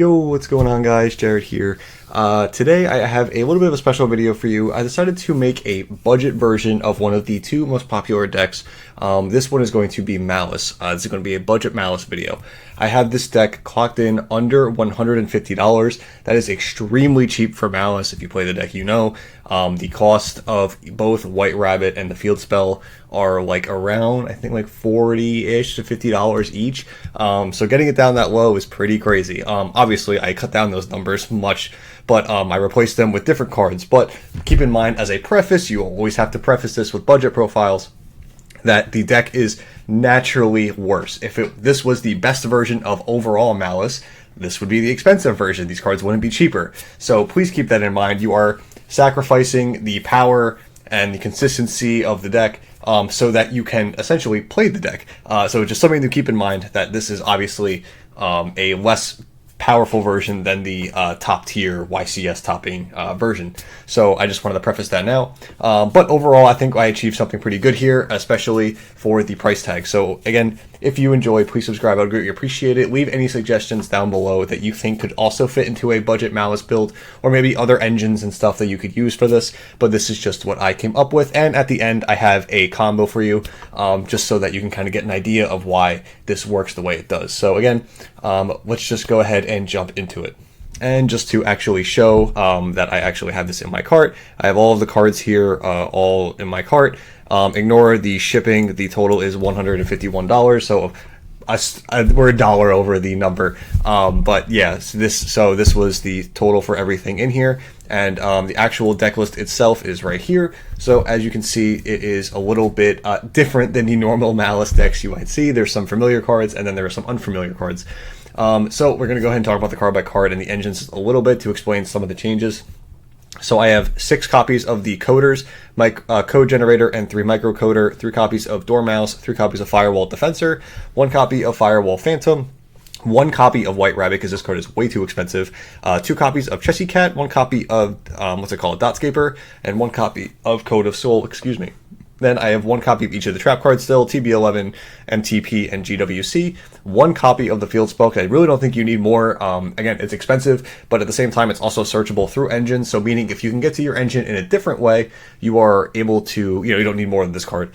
Yo, what's going on guys? Jared here. Today I have a little bit of a special video for you. I decided to make a budget version of one of the two most popular decks. This one is going to be Maliss. This is going to be a budget Maliss video. I have this deck clocked in under $150. That is extremely cheap for Maliss. If you play the deck, you know. The cost of both White Rabbit and the Field Spell are like around, I think like $40-ish to $50 each. So getting it down that low is pretty crazy. Obviously, I cut down those numbers much, but I replaced them with different cards. But keep in mind, as a preface, you always have to preface this with budget profiles, that the deck is naturally worse. If this was the best version of overall Maliss, this would be the expensive version. These cards wouldn't be cheaper. So please keep that in mind. You are sacrificing the power and the consistency of the deck so that you can essentially play the deck. So just something to keep in mind, that this is obviously a less powerful version than the top tier YCS topping version. So I just wanted to preface that now. But overall, I think I achieved something pretty good here, especially for the price tag. So again, if you enjoy, please subscribe. I would greatly appreciate it. Leave any suggestions down below that you think could also fit into a budget Maliss build, or maybe other engines and stuff that you could use for this. But this is just what I came up with. And at the end, I have a combo for you, just so that you can kind of get an idea of why this works the way it does. So again, let's just go ahead and jump into it. And just to actually show that I actually have this in my cart, I have all of the cards here all in my cart. Ignore the shipping. The total is $151, so we're a dollar over the number. But yeah, so this was the total for everything in here. And the actual deck list itself is right here. So as you can see, it is a little bit different than the normal Maliss decks you might see. There's some familiar cards, and then there are some unfamiliar cards. So we're going to go ahead and talk about the card by card and the engines a little bit to explain some of the changes. So I have 6 copies of the coders, code generator, and 3 microcoder, 3 copies of Dormouse, 3 copies of Firewall Defensor, 1 copy of Firewall Phantom, 1 copy of White Rabbit, because this card is way too expensive, 2 copies of Chessy Cat, 1 copy of, Dotscaper, and 1 copy of Code of Soul, Then I have 1 copy of each of the trap cards still, TB11, MTP, and GWC. 1 copy of the Field Spell, because I really don't think you need more. Again, it's expensive, but at the same time, it's also searchable through engines. So meaning if you can get to your engine in a different way, you are able to, you don't need more than this card.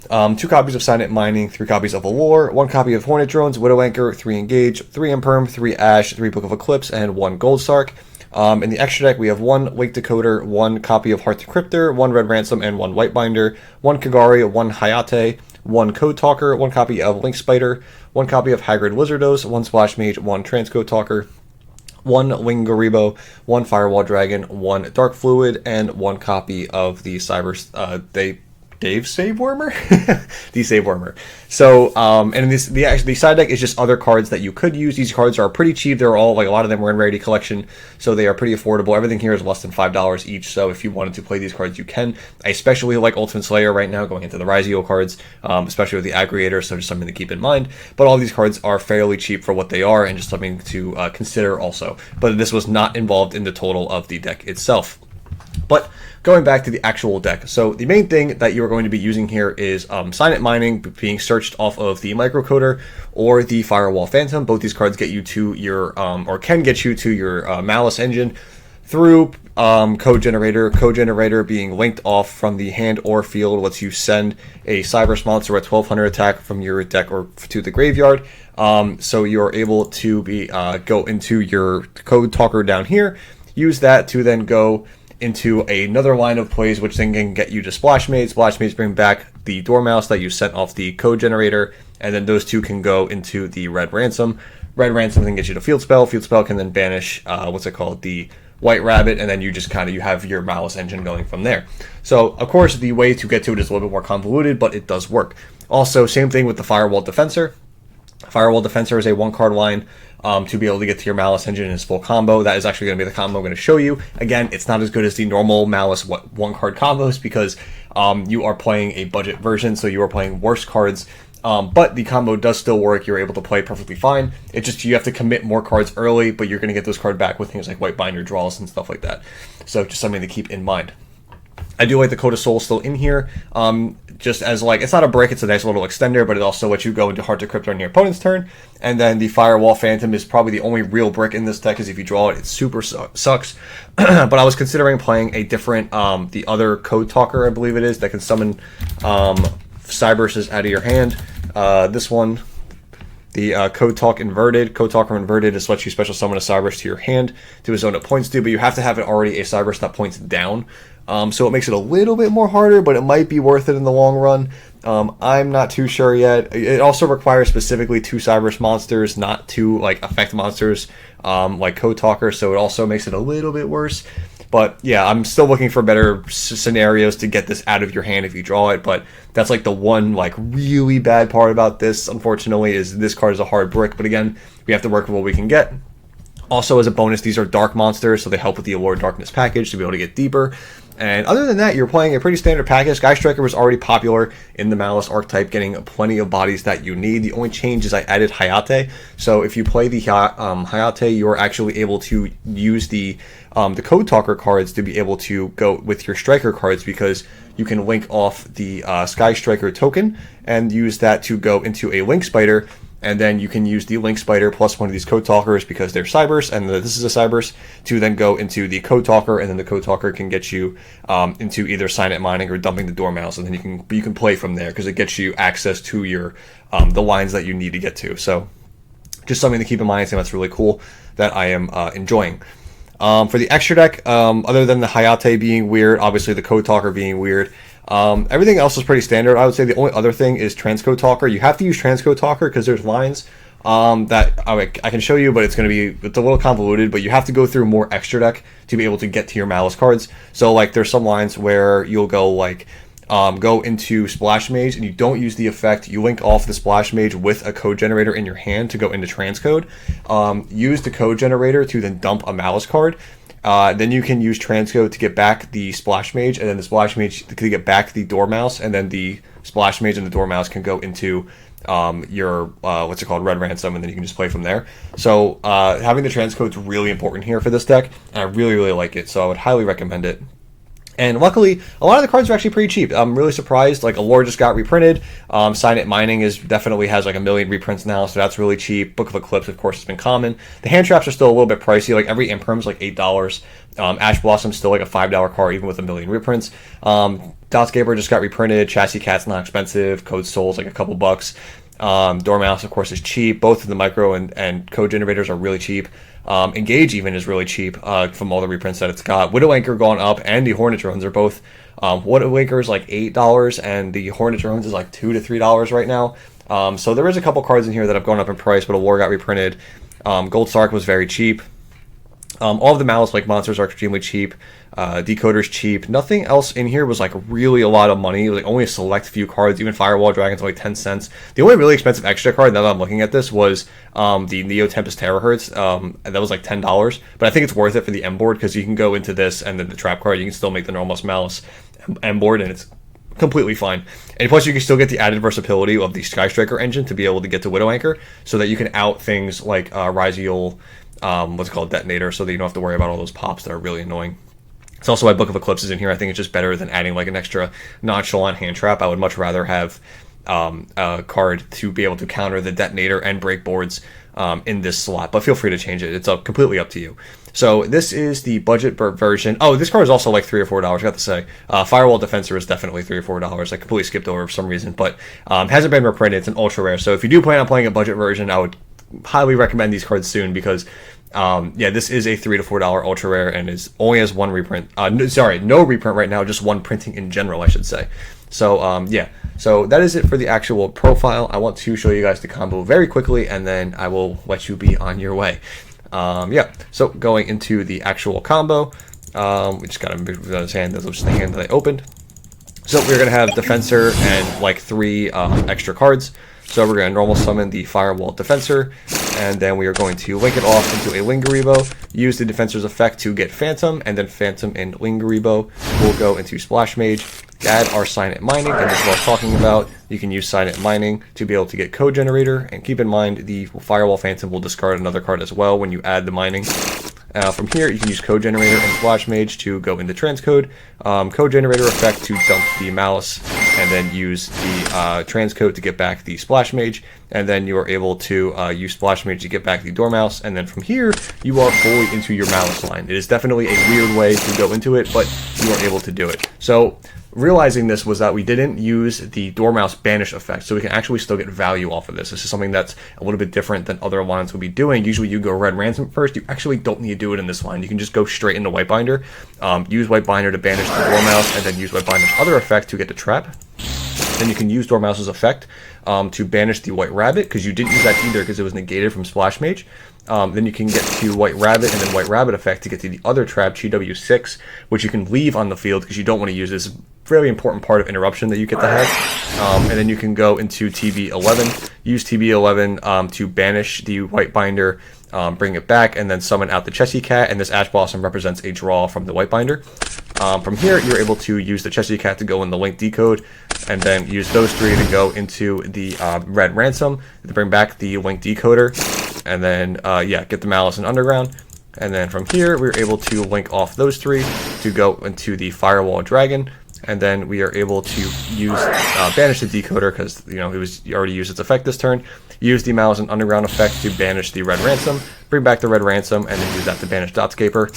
2 copies of Silent Mining, 3 copies of Allure, 1 copy of Hornet Drones, Widow Anchor, 3 Engage, 3 Imperm, 3 Ash, 3 Book of Eclipse, and 1 Gold Sark. In the extra deck, we have 1 Wake Decoder, 1 copy of Heart Decryptor, 1 Red Ransom, and 1 White Binder, 1 Kagari, 1 Hayate, 1 Code Talker, 1 copy of Link Spider, 1 copy of Haggard Wizardos, 1 Splash Mage, 1 Transcode Talker, 1 Wingaribo, 1 Firewall Dragon, 1 Dark Fluid, and 1 copy of the Dave Save Wormer? The Save Wormer. So, and the side deck is just other cards that you could use. These cards are pretty cheap. They're all, like, a lot of them are in Rarity Collection, so they are pretty affordable. Everything here is less than $5 each, so if you wanted to play these cards, you can. I especially like Ultimate Slayer right now, going into the Rizio cards, especially with the aggregator, so just something to keep in mind. But all these cards are fairly cheap for what they are, and just something to consider also. But this was not involved in the total of the deck itself. But going back to the actual deck, so the main thing that you're going to be using here is Silent Mining being searched off of the microcoder or the Firewall Phantom. Both these cards get you to your, or can get you to your Maliss engine through Code Generator. Code Generator being linked off from the hand or field lets you send a Cyber Monster at 1200 attack from your deck or to the graveyard. So you're able to go into your Code Talker down here, use that to then go into another line of plays, which then can get you to Splash Mage. Splash Mage bring back the Dormouse that you sent off the Code Generator, and then those two can go into the Red Ransom. Red Ransom then gets you to Field Spell. Field Spell can then banish, the White Rabbit, and then you just you have your Maliss engine going from there. So, of course, the way to get to it is a little bit more convoluted, but it does work. Also, same thing with the Firewall Defensor. Firewall Defensor is a 1-card line to be able to get to your Maliss engine in its full combo. That is actually going to be the combo I'm going to show you. Again, it's not as good as the normal Maliss 1-card combos because you are playing a budget version, so you are playing worse cards. But the combo does still work. You're able to play perfectly fine. It's just you have to commit more cards early, but you're going to get those cards back with things like White Binder draws and stuff like that. So just something to keep in mind. I do like the Code of Soul still in here. just as like, it's not a brick, it's a nice little extender, but it also lets you go into hard to crypt on your opponent's turn. And then the Firewall Phantom is probably the only real brick in this deck, because if you draw it, it super sucks. But I was considering playing a different, the other Code Talker, I believe it is, that can summon Cyberses out of your hand. This one, the Code Talker Inverted, just lets you special summon a Cyberse to your hand to a zone it points to, but you have to have it already a Cyberse that points down. So it makes it a little bit more harder, but it might be worth it in the long run. I'm not too sure yet. It also requires specifically 2 Cyberse monsters, not 2 like effect monsters like Code Talker, so it also makes it a little bit worse. But yeah, I'm still looking for better scenarios to get this out of your hand if you draw it, but that's like the one like really bad part about this, unfortunately, is this card is a hard brick, but again, we have to work with what we can get. Also, as a bonus, these are dark monsters, so they help with the Allure Darkness package to be able to get deeper. And other than that, you're playing a pretty standard package. Sky Striker was already popular in the Maliss archetype, getting plenty of bodies that you need. The only change is I added Hayate. So if you play the Hayate, you're actually able to use the Code Talker cards to be able to go with your Striker cards, because you can link off the Sky Striker token and use that to go into a Link Spider. And then you can use the Link Spider plus one of these Code Talkers, because they're Cyberse, and this is a Cyberse, to then go into the Code Talker, and then the Code Talker can get you into either Signet Mining or dumping the Dormouse, and then you can play from there, because it gets you access to your the lines that you need to get to. So just something to keep in mind. I think that's really cool that I am enjoying. For the extra deck, other than the Hayate being weird, obviously the Code Talker being weird, everything else is pretty standard. I would say the only other thing is Transcode Talker. You have to use Transcode Talker because there's lines that I can show you, but it's a little convoluted, but you have to go through more extra deck to be able to get to your Maliss cards. So like there's some lines where you'll go like go into Splash Mage and you don't use the effect, you link off the Splash Mage with a code generator in your hand to go into Transcode. Use the code generator to then dump a Maliss card. Then you can use Transcode to get back the Splash Mage, and then the Splash Mage to get back the Dormouse, and then the Splash Mage and the Dormouse can go into your what's it called, Red Ransom, and then you can just play from there. So having the Transcode is really important here for this deck, and I really, really like it, so I would highly recommend it. And luckily, a lot of the cards are actually pretty cheap. I'm really surprised. Like, Allure just got reprinted. Signet Mining definitely has like 1 million reprints now, so that's really cheap. Book of Eclipse, of course, has been common. The hand traps are still a little bit pricey. Like, every Imprim's like $8. Ash Blossom's still like a $5 card, even with 1 million reprints. Dotscaper just got reprinted. Chassis Cat's not expensive. Code Soul's like a couple bucks. Dormouse, of course, is cheap. Both of the micro and code generators are really cheap. Engage even is really cheap from all the reprints that it's got. Widow Anchor gone up, and the Hornet Drones are both. Widow Anchor is like $8, and the Hornet Drones is like $2 to $3 right now. So there is a couple cards in here that have gone up in price, but Allure got reprinted. Gold Sark was very cheap. All of the Maliss like monsters are extremely cheap. Decoder's cheap. Nothing else in here was like really a lot of money. It was like only a select few cards. Even Firewall Dragon's only 10 cents. The only really expensive extra card, now that I'm looking at this, was the Neo Tempest Terahertz. That was like $10. But I think it's worth it for the M board, because you can go into this and then the trap card. You can still make the normal Maliss M board, and it's completely fine. And plus you can still get the added versatility of the Sky Striker engine to be able to get to Widow Anchor, so that you can out things like Ryziel, what's it called, Detonator, so that you don't have to worry about all those pops that are really annoying. It's also why Book of Eclipse is in here. I think it's just better than adding like an extra nonchalant hand trap. I would much rather have a card to be able to counter the Detonator and break boards in this slot, but feel free to change it. It's completely up to you. So this is the budget version. Oh, this card is also like $3 or $4. I got to say, Firewall Defensor is definitely $3 or $4. I completely skipped over for some reason, but hasn't been reprinted. It's an ultra rare. So if you do plan on playing a budget version, I would highly recommend these cards soon, because yeah, this is a $3 to $4 ultra rare and is only has one reprint. No reprint right now, just one printing in general, I should say. So yeah, so that is it for the actual profile. I want to show you guys the combo very quickly, and then I will let you be on your way. Yeah, so going into the actual combo, we just gotta move his hand. That's just the hand that I opened. So we're gonna have Defensor and like 3 extra cards. So we're going to normal summon the Firewall Defensor, and then we are going to link it off into a Lingaribo, use the Defensor's effect to get Phantom, and then Phantom and Lingaribo will go into Splash Mage, add our Signet Mining, and this is what I was talking about. You can use Signet Mining to be able to get Code Generator, and keep in mind the Firewall Phantom will discard another card as well when you add the Mining. From here, you can use Code Generator and Splash Mage to go into Transcode. Code Generator effect to dump the Maliss, and then use the transcode to get back the Splash Mage, and then you are able to use Splash Mage to get back the Dormouse, and then from here you are fully into your Maliss line. It is definitely a weird way to go into it, but you are able to do it. So realizing this was that we didn't use the Dormouse banish effect, so we can actually still get value off of this. This is something that's a little bit different than other lines would be doing. Usually you go Red Ransom first. You actually don't need to do it in this line. You can just go straight into White Binder, use White Binder to banish the Dormouse, and then use White Binder's other effect to get the trap. Then you can use Dormouse's effect to banish the White Rabbit, because you didn't use that either because it was negated from Splash Mage. Then you can get to White Rabbit and then White Rabbit effect to get to the other trap, GW6, which you can leave on the field because you don't want to use this fairly important part of interruption that you get to have. And then you can go into TB11, use TB11 to banish the White Binder, bring it back, and then summon out the Chessie Cat, and this Ash Blossom represents a draw from the White Binder. From here, you're able to use the Chessie Cat to go in the Link Decode, and then use those three to go into the Red Ransom to bring back the Link Decoder, and then get the Maliss and Underground. And then from here, we're able to link off those three to go into the Firewall Dragon, and then we are able to use banish the Decoder because you already used its effect this turn. Use the Maliss and Underground effect to banish the Red Ransom, bring back the Red Ransom, and then use that to banish Dotscaper.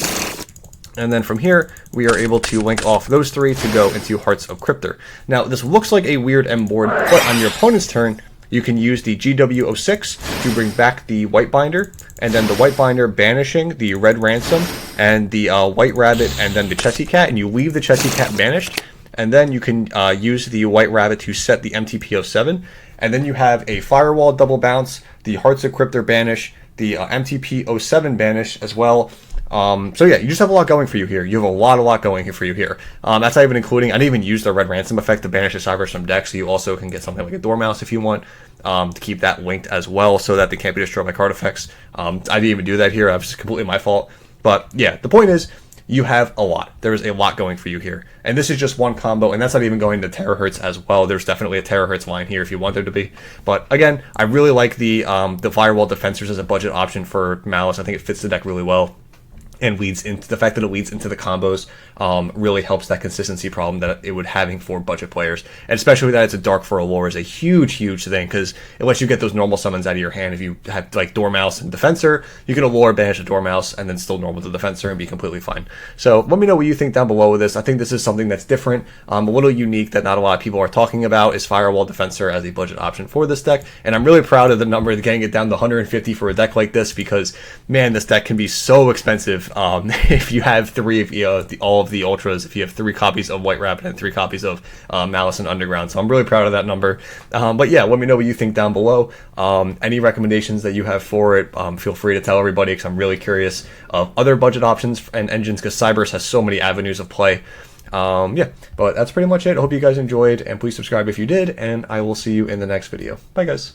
And then from here, we are able to link off those three to go into Hearts of Cryptor. Now, this looks like a weird M board, but on your opponent's turn, you can use the GW06 to bring back the White Binder, and then the White Binder banishing the Red Ransom and the White Rabbit and then the Chessie Cat, and you leave the Chessie Cat banished. And then you can use the White Rabbit to set the MTP07, and then you have a Firewall double bounce, the Hearts of Cryptor banish, the MTP07 banish as well. So yeah, you just have a lot going for you here. You have a lot going for you here. That's not even including, I didn't even use the Red Ransom effect to banish the Cybers from deck, so you also can get something like a Dormouse if you want, to keep that linked as well so that they can't be destroyed by card effects. I didn't even do that here. That was completely my fault. But yeah, the point is, you have a lot. There's a lot going for you here. And this is just one combo, and that's not even going to Terahertz as well. There's definitely a Terahertz line here if you want there to be. But again, I really like the Firewall Defensors as a budget option for Maliss. I think it fits the deck really well. And leads into the fact that it leads into the combos really helps that consistency problem that it would having for budget players, and especially that it's a dark for Allure is a huge thing, because it lets you get those normal summons out of your hand. If you have like Dormouse and Defensor, you can Allure, banish a Dormouse, and then still normal the Defensor and be completely fine. So let me know what you think down below with this. I think this is something that's different, a little unique that not a lot of people are talking about, is Firewall Defensor as a budget option for this deck. And I'm really proud of the number, getting it down to 150 for a deck like this, because man, this deck can be so expensive. If you have three of all of the Ultras, if you have 3 copies of White Rabbit and 3 copies of Maliss and Underground. So I'm really proud of that number. But yeah, let me know what you think down below. Any recommendations that you have for it, feel free to tell everybody, because I'm really curious of other budget options and engines, because Cybers has so many avenues of play. Yeah, but that's pretty much it. I hope you guys enjoyed, and please subscribe if you did, and I will see you in the next video. Bye, guys.